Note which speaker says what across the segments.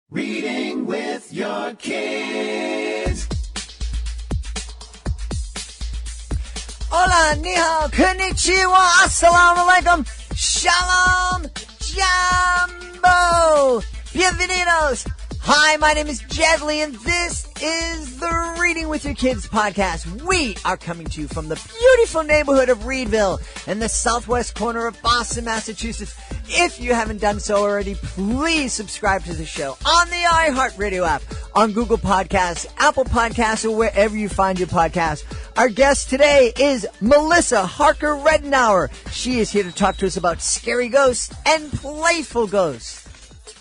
Speaker 1: Reading with your kids.
Speaker 2: Hola, ni hao, konnichiwa, assalamu alaikum, shalom, jambo, bienvenidos. Hi, my name is Jedley, and this is the Reading with Your Kids podcast. We are coming to you from the beautiful neighborhood of Reedville in the southwest corner of Boston, Massachusetts. If you haven't done so already, please subscribe to the show on the iHeartRadio app, on Google Podcasts, Apple Podcasts, or wherever you find your podcasts. Our guest today is Melissa Harker Rindenour. She is here to talk to us about scary ghosts and playful ghosts.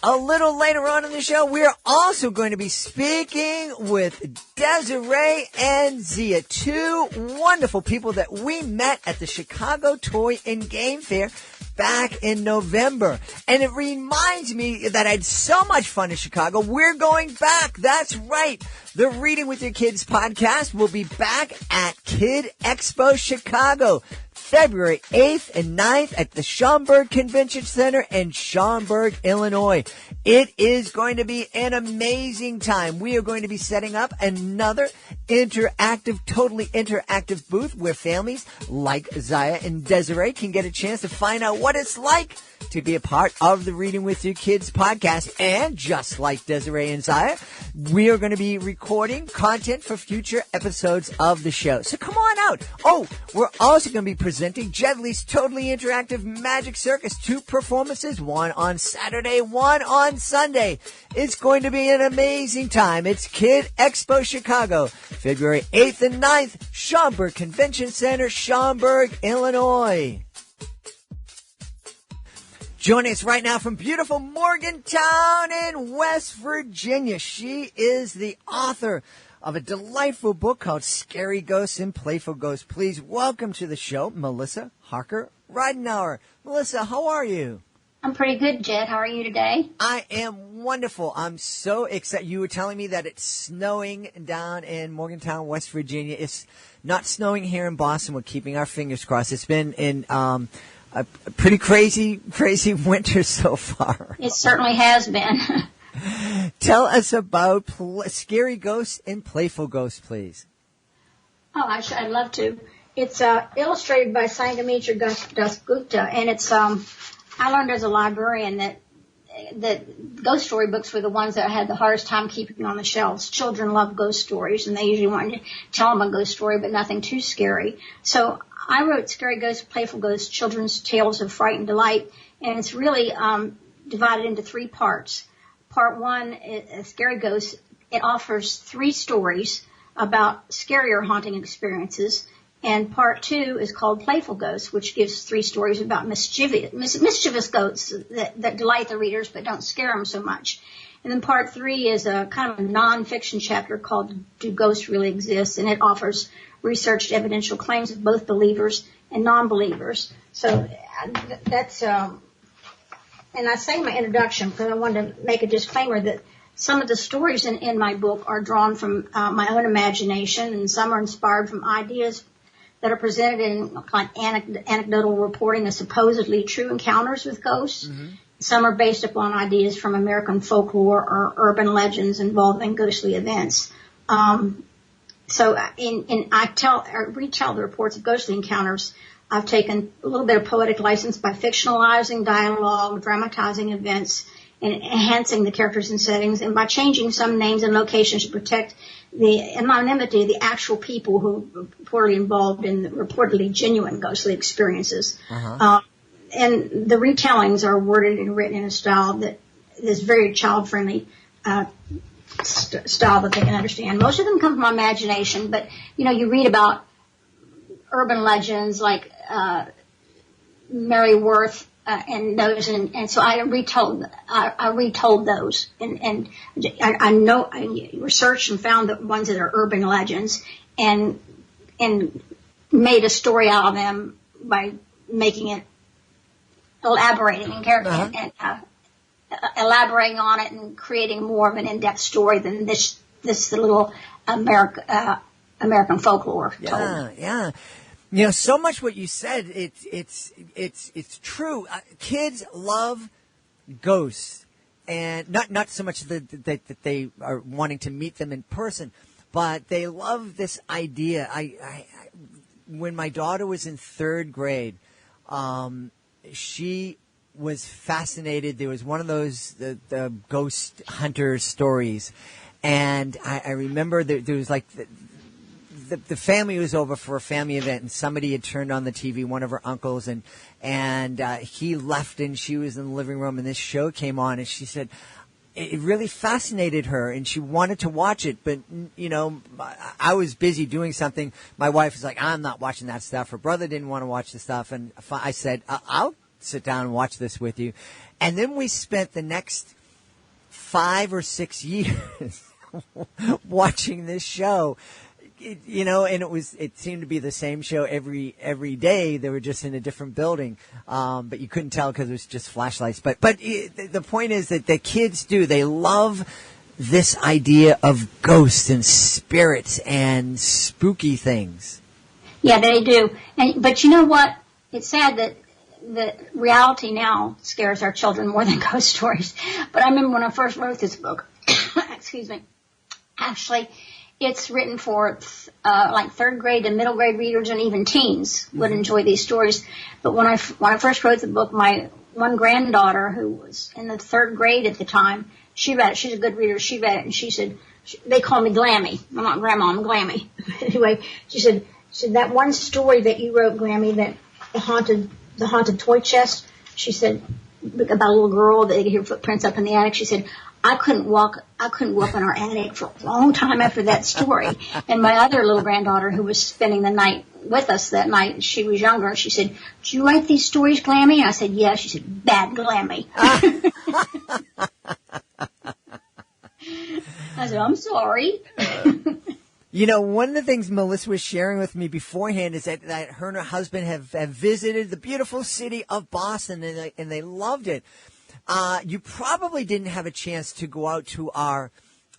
Speaker 2: A little later on in the show, we are also going to be speaking with Desiree and Zia, two wonderful people that we met at the Chicago Toy and Game Fair back in November. And it reminds me that I had so much fun in Chicago. We're going back. That's right. The Reading with Your Kids podcast will be back at Kid Expo Chicago, February 8th and 9th at the Schaumburg Convention Center in Schaumburg, Illinois. It is going to be an amazing time. We are going to be setting up another totally interactive booth where families like Zaya and Desiree can get a chance to find out what it's like to be a part of the Reading with Your Kids podcast. And just like Desiree and Zaya, we are going to be recording content for future episodes of the show. So come on out. Oh, we're also going to be presenting Jedley's Totally Interactive Magic Circus. 2 performances, one on Saturday, one on Sunday. It's going to be an amazing time. It's Kid Expo Chicago, February 8th and 9th, Schaumburg Convention Center, Schaumburg, Illinois. Joining us right now from beautiful Morgantown in West Virginia. She is the author of a delightful book called Scary Ghosts and Playful Ghosts. Please welcome to the show, Melissa Harker Rindenour. Melissa, how are you?
Speaker 3: I'm pretty good, Jed. How are you today?
Speaker 2: I am wonderful. I'm so excited. You were telling me that it's snowing down in Morgantown, West Virginia. It's not snowing here in Boston. We're keeping our fingers crossed. It's been in a pretty crazy winter so far.
Speaker 3: It certainly has been.
Speaker 2: Tell us about Scary Ghosts and Playful Ghosts, please.
Speaker 3: Oh, I'd love to. It's illustrated by Sangamitra Dasgupta, and it's I learned as a librarian that ghost story books were the ones that I had the hardest time keeping on the shelves. Children love ghost stories, and they usually want to tell them a ghost story, but nothing too scary. So I wrote Scary Ghosts, Playful Ghosts, Children's Tales of Fright and Delight, and it's really divided into 3 parts. Part 1 is Scary Ghosts. It offers 3 stories about scarier haunting experiences. And part 2 is called Playful Ghosts, which gives 3 stories about mischievous ghosts that delight the readers but don't scare them so much. And then part 3 is a kind of a non-fiction chapter called Do Ghosts Really Exist? And it offers researched evidential claims of both believers and non-believers. So that's, and I say in my introduction because I wanted to make a disclaimer that some of the stories in my book are drawn from my own imagination, and some are inspired from ideas that are presented in like anecdotal reporting of supposedly true encounters with ghosts. Mm-hmm. Some are based upon ideas from American folklore or urban legends involving ghostly events. So I retell the reports of ghostly encounters. I've taken a little bit of poetic license by fictionalizing dialogue, dramatizing events, and enhancing the characters and settings, and by changing some names and locations to protect the anonymity of the actual people who were reportedly involved in the reportedly genuine ghostly experiences. Uh-huh. And the retellings are worded and written in a style that is very child-friendly style that they can understand. Most of them come from my imagination, but, you read about urban legends like Mary Worth and those, and so I retold those, and I researched and found the ones that are urban legends, and made a story out of them by making it elaborating and elaborating on it and creating more of an in-depth story than this little American folklore told.
Speaker 2: Yeah. So much what you said, it's true. Kids love ghosts. and not so much that they are wanting to meet them in person, but they love this idea. When my daughter was in third grade, she was fascinated. There was one of those the ghost hunter stories, and I remember there was like the family was over for a family event, and somebody had turned on the TV, one of her uncles, and he left, and she was in the living room, and this show came on, and she said it really fascinated her, and she wanted to watch it, but, you know, I was busy doing something. My wife was like, I'm not watching that stuff. Her brother didn't want to watch the stuff, and I said, I'll sit down and watch this with you. And then we spent the next 5 or 6 years watching this show. You know, and it seemed to be the same show every day. They were just in a different building, but you couldn't tell because it was just flashlights. But the point is that the kids they love this idea of ghosts and spirits and spooky things.
Speaker 3: Yeah, they do. But you know what? It's sad that reality now scares our children more than ghost stories. But I remember when I first wrote this book. Excuse me. Actually, it's written for like third grade and middle grade readers, and even teens would enjoy these stories. But when I first wrote the book, my one granddaughter, who was in the third grade at the time, she read it. She's a good reader. She read it, and she said, they call me Glammy. I'm not Grandma, I'm Glammy. Anyway, she said that one story that you wrote, Glammy, that the haunted toy chest. She said about a little girl that they could hear footprints up in the attic. She said, I couldn't walk in our attic for a long time after that story. And my other little granddaughter, who was spending the night with us that night, she was younger. She said, "Did you write these stories, Glammy?" I said, "Yeah." She said, "Bad Glammy." I said, "I'm sorry."
Speaker 2: You know, one of the things Melissa was sharing with me beforehand is that her and her husband have visited the beautiful city of Boston, and they loved it. You probably didn't have a chance to go out to our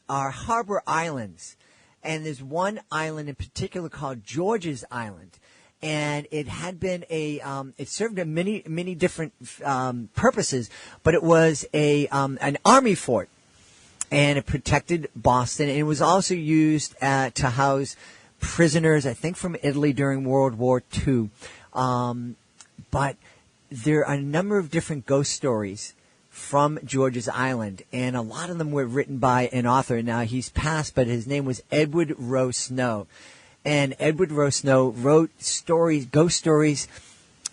Speaker 2: harbor islands. And there's one island in particular called George's Island. And it had been it served many different, purposes, but it was an army fort. And it protected Boston. And it was also used, to house prisoners, I think from Italy during World War II. But there are a number of different ghost stories from George's Island, and a lot of them were written by an author. Now, he's passed, but his name was Edward Rowe Snow. And Edward Rowe Snow wrote ghost stories,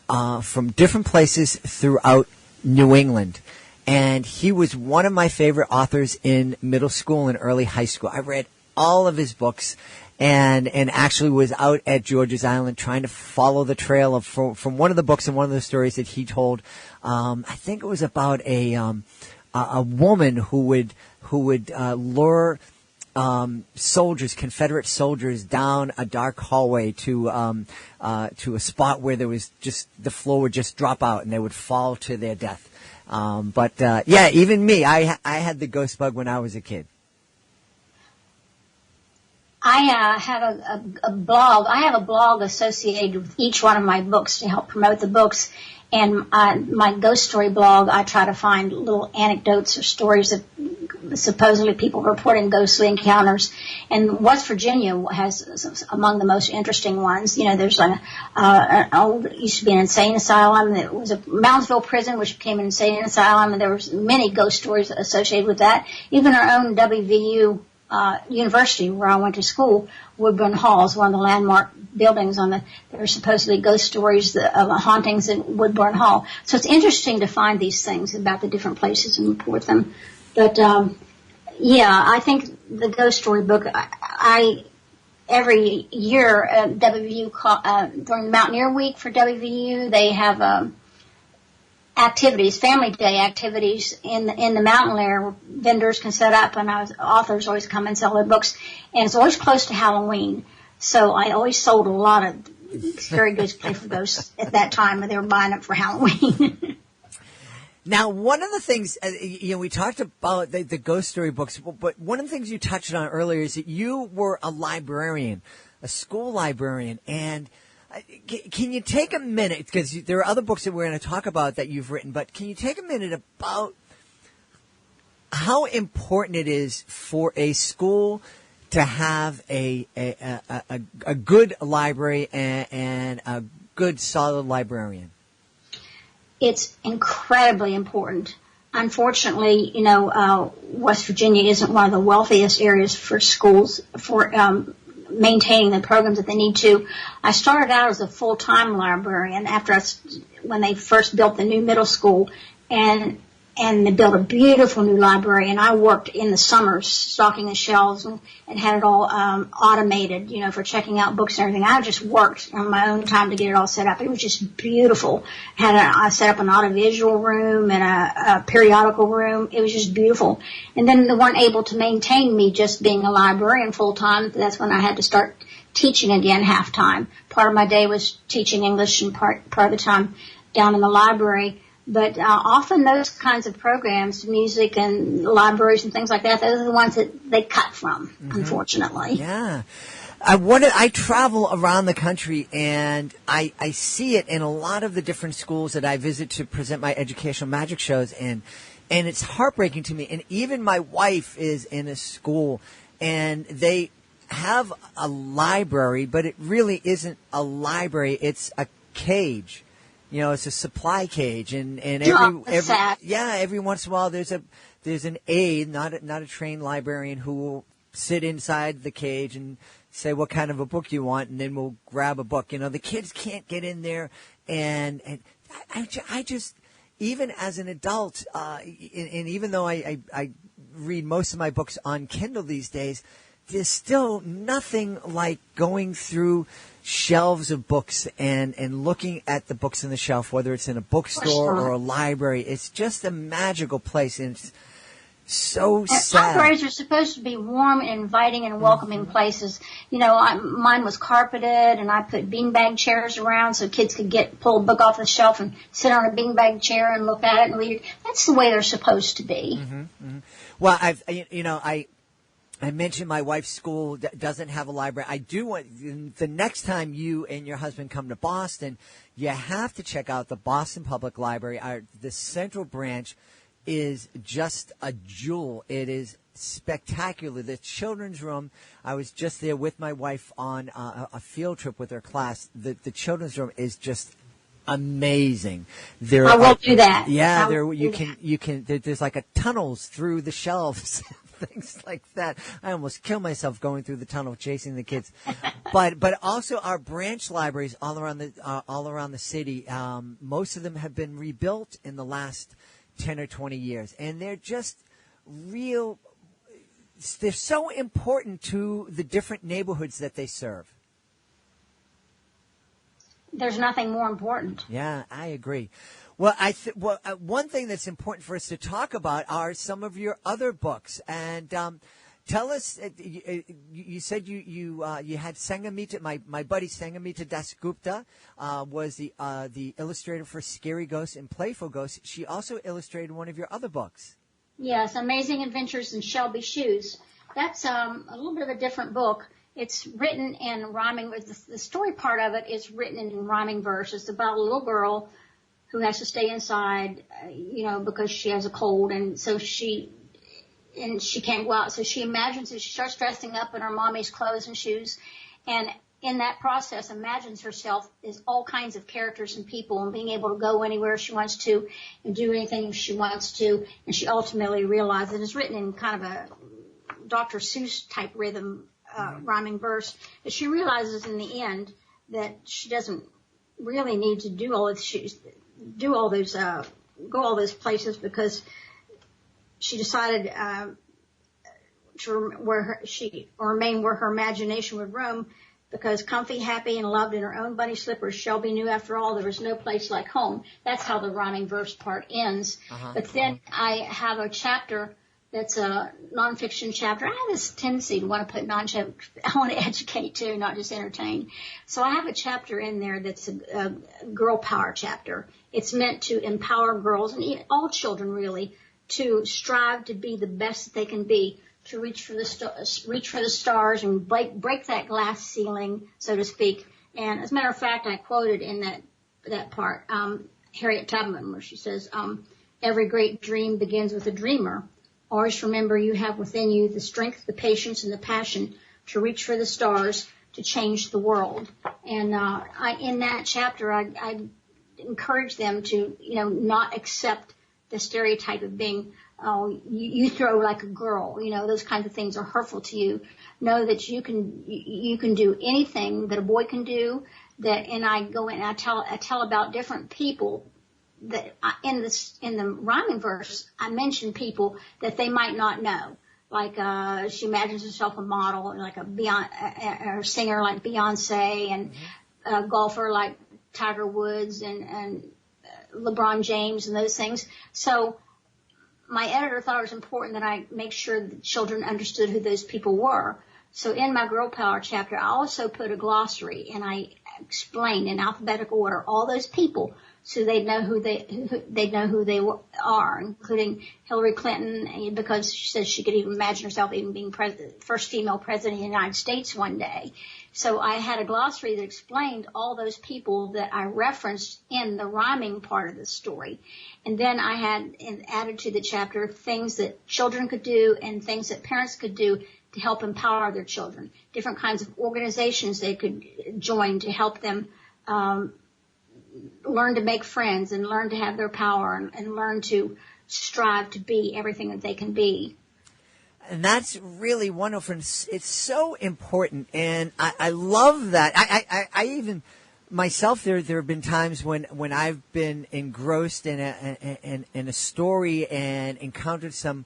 Speaker 2: from different places throughout New England. And he was one of my favorite authors in middle school and early high school. I read all of his books and actually was out at George's Island trying to follow the trail from one of the books and one of the stories that he told. I think it was about a woman who would lure soldiers, Confederate soldiers, down a dark hallway to a spot where there was just the floor would just drop out and they would fall to their death. Yeah, even me, I had the ghost bug when I was a kid.
Speaker 3: I have a blog. I have a blog associated with each one of my books to help promote the books. And my ghost story blog, I try to find little anecdotes or stories of supposedly people reporting ghostly encounters. And West Virginia has among the most interesting ones. You know, there's an old, used to be an insane asylum. There was a Moundsville prison, which became an insane asylum. And there was many ghost stories associated with that. Even our own WVU university where I went to school, Woodburn Hall is one of the landmark buildings there are supposedly ghost stories of hauntings in Woodburn Hall. So it's interesting to find these things about the different places and report them. But, I think the ghost story book, every year, WVU, during the Mountaineer Week for WVU, they have, activities, family day activities in the mountain lair where vendors can set up and authors always come and sell their books. And it's always close to Halloween. So I always sold a lot of Scary Ghosts, Playful Ghosts at that time when they were buying it for Halloween.
Speaker 2: Now, one of the things, we talked about the ghost story books, but one of the things you touched on earlier is that you were a librarian, a school librarian, and can you take a minute, because there are other books that we're going to talk about that you've written, but can you take a minute about how important it is for a school to have a good library and a good solid librarian.
Speaker 3: It's incredibly important. Unfortunately, West Virginia isn't one of the wealthiest areas for schools for maintaining the programs that they need to. I started out as a full-time librarian when they first built the new middle school, and they built a beautiful new library, and I worked in the summers stocking the shelves and had it all automated, for checking out books and everything. I just worked on my own time to get it all set up. It was just beautiful. I set up an audiovisual room and a periodical room. It was just beautiful. And then they weren't able to maintain me just being a librarian full-time. That's when I had to start teaching again half-time. Part of my day was teaching English and part of the time down in the library. But often those kinds of programs, music and libraries and things like that, those are the ones that they cut from, unfortunately.
Speaker 2: Yeah. I travel around the country, and I see it in a lot of the different schools that I visit to present my educational magic shows, and it's heartbreaking to me. And even my wife is in a school, and they have a library, but it really isn't a library. It's a cage. It's a supply cage, and every once in a while there's an aide, not a trained librarian, who will sit inside the cage and say what kind of a book you want, and then we'll grab a book. The kids can't get in there, and I just, even as an adult, and even though I read most of my books on Kindle these days, there's still nothing like going through shelves of books and looking at the books on the shelf, whether it's in a bookstore or a library. It's just a magical place, and it's so sad.
Speaker 3: Libraries are supposed to be warm and inviting and welcoming places. Mine was carpeted, and I put beanbag chairs around so kids could pull a book off the shelf and sit on a beanbag chair and look at it and read it. That's the way they're supposed to be.
Speaker 2: Well, I mentioned my wife's school doesn't have a library. I do want, the next time you and your husband come to Boston, you have to check out the Boston Public Library. The Central Branch is just a jewel. It is spectacular. The children's room, I was just there with my wife on a field trip with her class. The children's room is just amazing.
Speaker 3: I will do that.
Speaker 2: Yeah, there's like tunnels through the shelves. Things like that. I almost kill myself going through the tunnel chasing the kids. But also our branch libraries all around the city. Most of them have been rebuilt in the last 10 or 20 years, and they're just real. They're so important to the different neighborhoods that they serve.
Speaker 3: There's nothing more important.
Speaker 2: Yeah, I agree. Well, one thing that's important for us to talk about are some of your other books, and tell us. You said you had Sangamita. My buddy Sangamita Dasgupta was the illustrator for Scary Ghosts and Playful Ghosts. She also illustrated one of your other books.
Speaker 3: Yes, Amazing Adventures in Shelby Shoes. That's a little bit of a different book. It's written in rhyming. The story part of it is written in rhyming verse. It's about a little girl who has to stay inside, because she has a cold, and so she can't go out. So she imagines that she starts dressing up in her mommy's clothes and shoes, and in that process imagines herself as all kinds of characters and people and being able to go anywhere she wants to and do anything she wants to. And she ultimately realizes it's written in kind of a Dr. Seuss type rhythm, rhyming verse, but she realizes in the end that she doesn't really need to do all those go all those places, because she decided to remain where her imagination would roam, because comfy, happy, and loved in her own bunny slippers, Shelby knew after all there was no place like home. That's how the rhyming verse part ends. But then I have a chapter that's a nonfiction chapter. I have this tendency to want to put I want to educate too, not just entertain. So I have a chapter in there that's a girl power chapter. It's meant to empower girls and all children really to strive to be the best that they can be, to reach for the stars and break that glass ceiling, so to speak. And as a matter of fact, I quoted in that part Harriet Tubman, where she says, "Every great dream begins with a dreamer. Always remember you have within you the strength, the patience, and the passion to reach for the stars to change the world. And in that chapter, I encourage them to, not accept the stereotype of being, you throw like a girl. Those kinds of things are hurtful to you. Know that you can do anything that a boy can do. And I go in and I tell about different people that in the rhyming verse, I mention people that they might not know. Like, she imagines herself a model, like a singer like Beyonce, and a golfer like Tiger Woods and LeBron James and those things. So my editor thought it was important that I make sure that children understood who those people were. So in my Girl Power chapter, I also put a glossary, and I explained in alphabetical order all those people, so they'd know who they are, including Hillary Clinton, because she says she could even imagine herself even being first female president of the United States one day. So I had a glossary that explained all those people that I referenced in the rhyming part of the story. And then I had added to the chapter things that children could do and things that parents could do to help empower their children, different kinds of organizations they could join to help them learn to make friends and learn to have their power and learn to strive to be everything that they can be.
Speaker 2: And that's really wonderful. It's so important, and I love that. I even myself, there have been times when I've been engrossed in a story and encountered some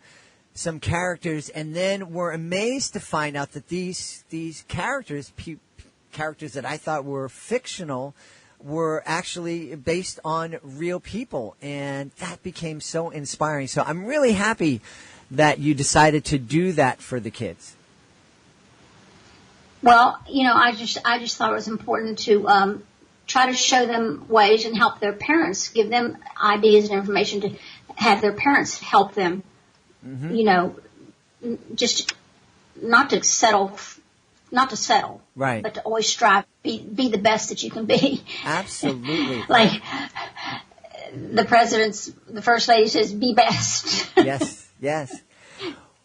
Speaker 2: characters, and then were amazed to find out that these characters that I thought were fictional were actually based on real people, and that became so inspiring. So I'm really happy that you decided to do that for the kids.
Speaker 3: Well, I just thought it was important to try to show them ways and help their parents, give them ideas and information to have their parents help them. Just not to settle,
Speaker 2: right?
Speaker 3: But to always strive, be the best that you can be.
Speaker 2: Absolutely.
Speaker 3: Like the first lady says, "Be best."
Speaker 2: Yes.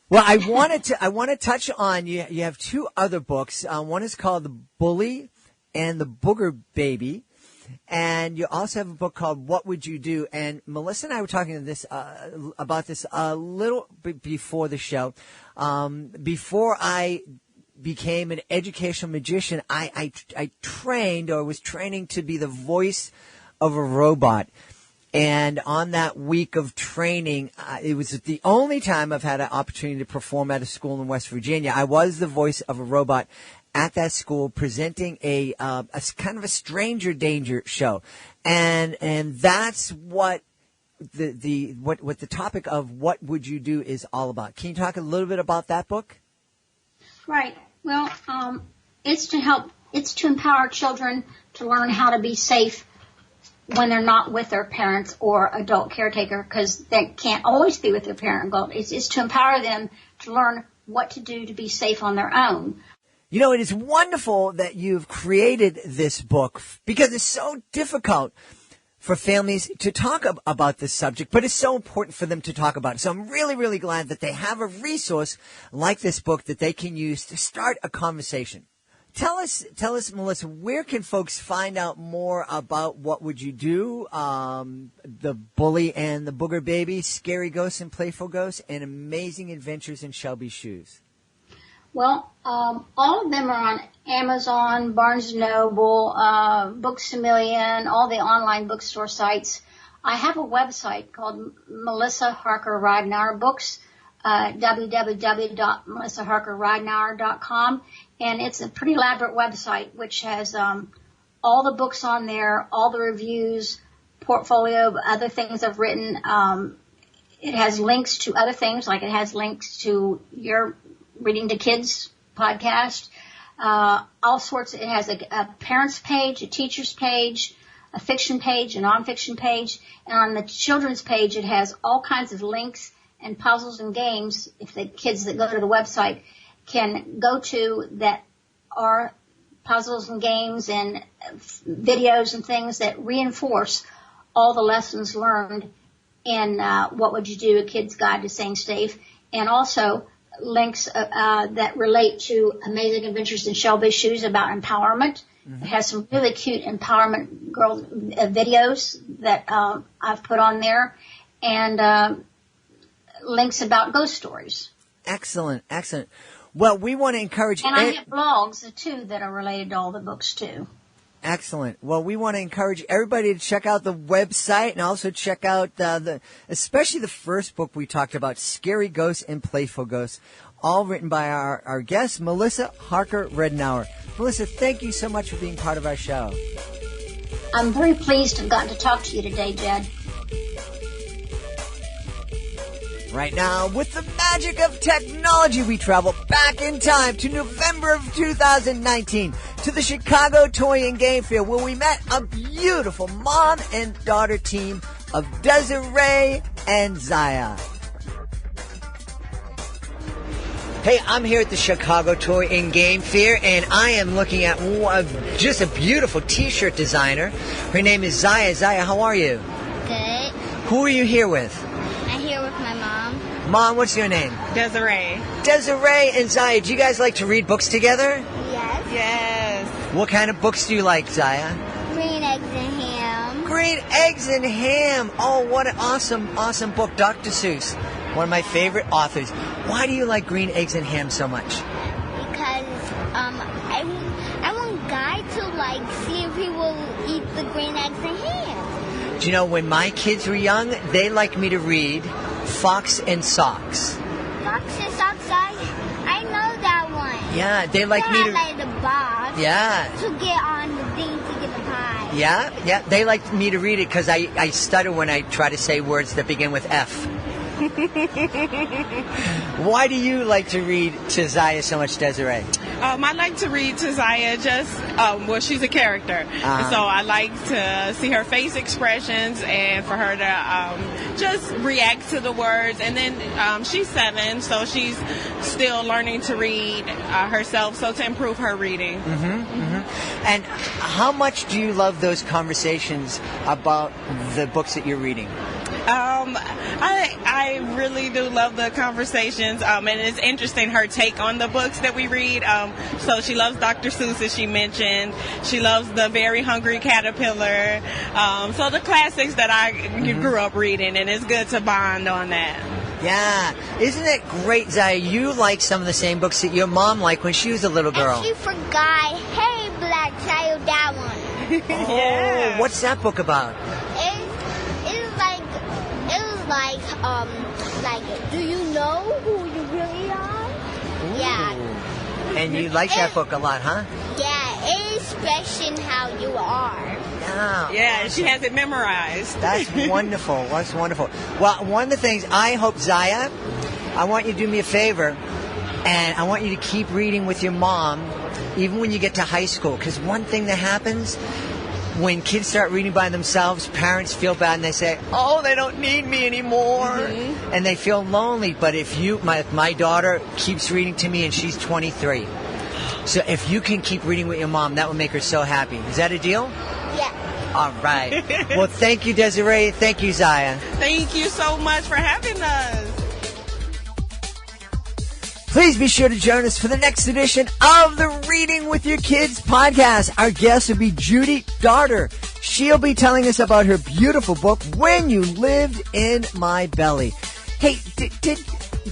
Speaker 2: Well, I want to touch on you. You have two other books. One is called The Bully and the Booger Baby. And you also have a book called What Would You Do? And Melissa and I were talking about this a little bit before the show. Before I became an educational magician, I trained or was training to be the voice of a robot. And on that week of training, it was the only time I've had an opportunity to perform at a school in West Virginia. I was the voice of a robot at that school, presenting a kind of a stranger danger show, and that's what the topic of What Would You Do is all about. Can you talk a little bit about that book?
Speaker 3: Right. Well, it's to empower children to learn how to be safe when they're not with their parents or adult caretaker, because they can't always be with their parent. It's to empower them to learn what to do to be safe on their own.
Speaker 2: It is wonderful that you've created this book, because it's so difficult for families to talk about this subject, but it's so important for them to talk about it. So I'm really, really glad that they have a resource like this book that they can use to start a conversation. Tell us, Melissa, where can folks find out more about What Would You Do, The Bully and the Booger Baby, Scary Ghosts and Playful Ghosts, and Amazing Adventures in Shelby's Shoes?
Speaker 3: Well, all of them are on Amazon, Barnes & Noble, Books A Million, all the online bookstore sites. I have a website called Melissa Harker Rindenour Books, www.melissaharkerrindenour.com, and it's a pretty elaborate website which has all the books on there, all the reviews, portfolio of other things I've written. It has links to other things, like it has links to your Reading to Kids podcast, all sorts. It has a parents page, a teachers page, a fiction page, a nonfiction page, and on the children's page it has all kinds of links and puzzles and games, if the kids that go to the website can go to, that are puzzles and games and videos and things that reinforce all the lessons learned in What Would You Do? A Kid's Guide to Staying Safe. and also links that relate to Amazing Adventures in Shelby's Shoes about empowerment. It has some really cute empowerment girl videos that I've put on there, and links about ghost stories.
Speaker 2: Excellent, excellent. Well, we want to encourage...
Speaker 3: And I have blogs, too, that are related to all the books, too.
Speaker 2: Excellent. Well, we want to encourage everybody to check out the website and also check out especially the first book we talked about, Scary Ghosts and Playful Ghosts, all written by our guest, Melissa Harker Rindenour. Melissa, thank you so much for being part of our show.
Speaker 3: I'm very pleased to have gotten to talk to you today, Jed.
Speaker 2: Right now, with the magic of technology, we travel back in time to November of 2019 to the Chicago Toy and Game Fair, where we met a beautiful mom and daughter team of Desiree and Zaya. Hey, I'm here at the Chicago Toy and Game Fair, and I am looking at just a beautiful T-shirt designer. Her name is Zaya. Zaya, how are you?
Speaker 4: Good.
Speaker 2: Who are you here with?
Speaker 4: I'm here with my mom.
Speaker 2: Mom, what's your name?
Speaker 5: Desiree.
Speaker 2: Desiree and Zaya, do you guys like to read books together?
Speaker 4: Yes.
Speaker 5: Yes.
Speaker 2: What kind of books do you like, Zaya?
Speaker 4: Green eggs and ham.
Speaker 2: Green Eggs and Ham. Oh, what an awesome book. Dr. Seuss, one of my favorite authors. Why do you like Green Eggs and Ham so much?
Speaker 4: Because I want Guy to see if he will eat the green eggs and ham.
Speaker 2: Do you know, when my kids were young, they liked me to read Fox and Socks.
Speaker 4: Fox and Socks, I know that one.
Speaker 2: Yeah, they like me to...
Speaker 4: like the box.
Speaker 2: Yeah.
Speaker 4: To get on the thing to get the pie.
Speaker 2: Yeah, they liked me to read it because I stutter when I try to say words that begin with F. Why do you like to read to Zaya so much, Desiree?
Speaker 5: I like to read to Zaya she's a character. So I like to see her face expressions and for her to just react to the words. And then she's 7, so she's still learning to read herself, so to improve her reading.
Speaker 2: And how much do you love those conversations about the books that you're reading?
Speaker 5: I really do love the conversations, and it's interesting her take on the books that we read. So she loves Dr. Seuss, as she mentioned. She loves The Very Hungry Caterpillar. So the classics that I grew up reading, and it's good to bond on that.
Speaker 2: Yeah. Isn't it great, Zaya? You like some of the same books that your mom liked when she was a little girl.
Speaker 4: And she forgot, hey, black child, that one.
Speaker 5: Yeah.
Speaker 2: What's that book about?
Speaker 4: Like, do you know who you really are?
Speaker 2: Ooh.
Speaker 4: Yeah.
Speaker 2: And you like that book a lot, huh?
Speaker 4: Yeah, it's expression how you are.
Speaker 5: Yeah, she has it memorized.
Speaker 2: That's wonderful. That's wonderful. Well, one of the things I hope, Zaya, I want you to do me a favor, and I want you to keep reading with your mom, even when you get to high school, because one thing that happens when kids start reading by themselves, parents feel bad and they say, oh, they don't need me anymore. And they feel lonely. But if my daughter keeps reading to me and she's 23. So if you can keep reading with your mom, that would make her so happy. Is that a deal?
Speaker 4: Yeah.
Speaker 2: All right. Well, thank you, Desiree. Thank you, Zaya.
Speaker 5: Thank you so much for having us.
Speaker 2: Please be sure to join us for the next edition of the Reading with Your Kids podcast. Our guest will be Judy Darter. She'll be telling us about her beautiful book, When You Lived in My Belly. Hey,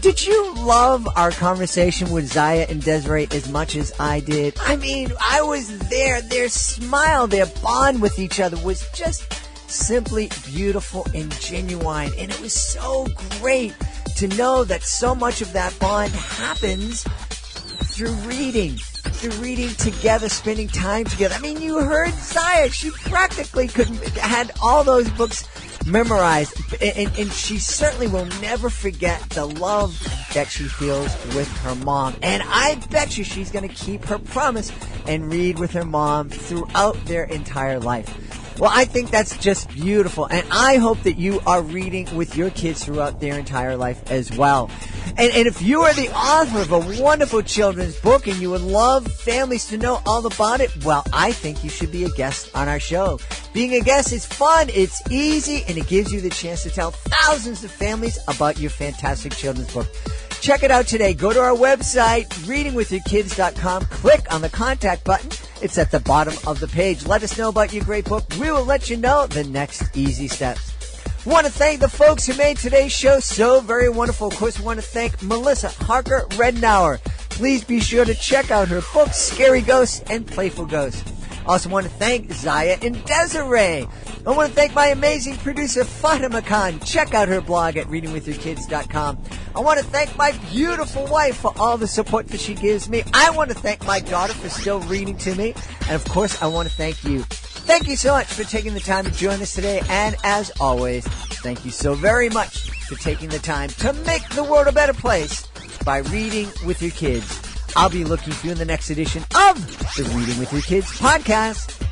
Speaker 2: did you love our conversation with Zaya and Desiree as much as I did? I mean, I was there. Their smile, their bond with each other was just simply beautiful and genuine. And it was so great to know that so much of that bond happens through reading together, spending time together. I mean, you heard Zaya. She practically had all those books memorized. And she certainly will never forget the love that she feels with her mom. And I bet you she's going to keep her promise and read with her mom throughout their entire life. Well, I think that's just beautiful, and I hope that you are reading with your kids throughout their entire life as well. And if you are the author of a wonderful children's book and you would love families to know all about it, well, I think you should be a guest on our show. Being a guest is fun, it's easy, and it gives you the chance to tell thousands of families about your fantastic children's book. Check it out today. Go to our website, readingwithyourkids.com. Click on the contact button. It's at the bottom of the page. Let us know about your great book. We will let you know the next easy steps. Want to thank the folks who made today's show so very wonderful. Of course, we want to thank Melissa Harker Rindenour. Please be sure to check out her books, Scary Ghosts and Playful Ghosts. Also want to thank Zaya and Desiree. I want to thank my amazing producer, Fatima Khan. Check out her blog at readingwithyourkids.com. I want to thank my beautiful wife for all the support that she gives me. I want to thank my daughter for still reading to me. And, of course, I want to thank you. Thank you so much for taking the time to join us today. And, as always, thank you so very much for taking the time to make the world a better place by reading with your kids. I'll be looking for you in the next edition of the Reading with Your Kids podcast.